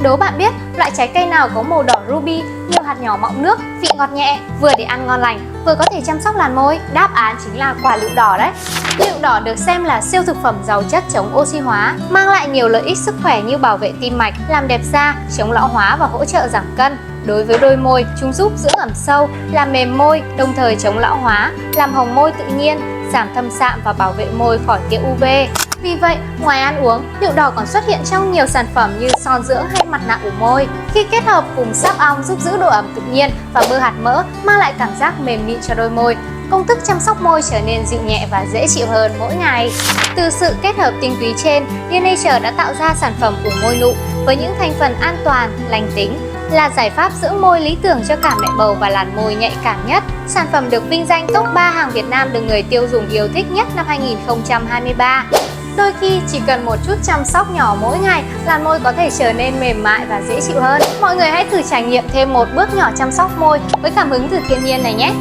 Đố bạn biết loại trái cây nào có màu đỏ ruby, nhiều hạt nhỏ mọng nước, vị ngọt nhẹ, vừa để ăn ngon lành, vừa có thể chăm sóc làn môi? Đáp án chính là quả lựu đỏ đấy. Lựu đỏ được xem là siêu thực phẩm giàu chất chống oxy hóa, mang lại nhiều lợi ích sức khỏe như bảo vệ tim mạch, làm đẹp da, chống lão hóa và hỗ trợ giảm cân. Đối với đôi môi, chúng giúp dưỡng ẩm sâu, làm mềm môi, đồng thời chống lão hóa, làm hồng môi tự nhiên, giảm thâm sạm và bảo vệ môi khỏi tia UV. Vì vậy, ngoài ăn uống, lựu đỏ còn xuất hiện trong nhiều sản phẩm như son dưỡng hay mặt nạ ủ môi. Khi kết hợp cùng sáp ong giúp giữ độ ẩm tự nhiên và bơ hạt mỡ mang lại cảm giác mềm mịn cho đôi môi. Công thức chăm sóc môi trở nên dịu nhẹ và dễ chịu hơn mỗi ngày. Từ sự kết hợp tinh túy trên, Dear Nature đã tạo ra sản phẩm ủ môi nụ với những thành phần an toàn, lành tính, là giải pháp dưỡng môi lý tưởng cho cả mẹ bầu và làn môi nhạy cảm nhất. Sản phẩm được vinh danh top 3 hàng Việt Nam được người tiêu dùng yêu thích nhất năm 2023. Đôi khi chỉ cần một chút chăm sóc nhỏ mỗi ngày, làn môi có thể trở nên mềm mại và dễ chịu hơn. Mọi người hãy thử trải nghiệm thêm một bước nhỏ chăm sóc môi với cảm hứng từ thiên nhiên này nhé!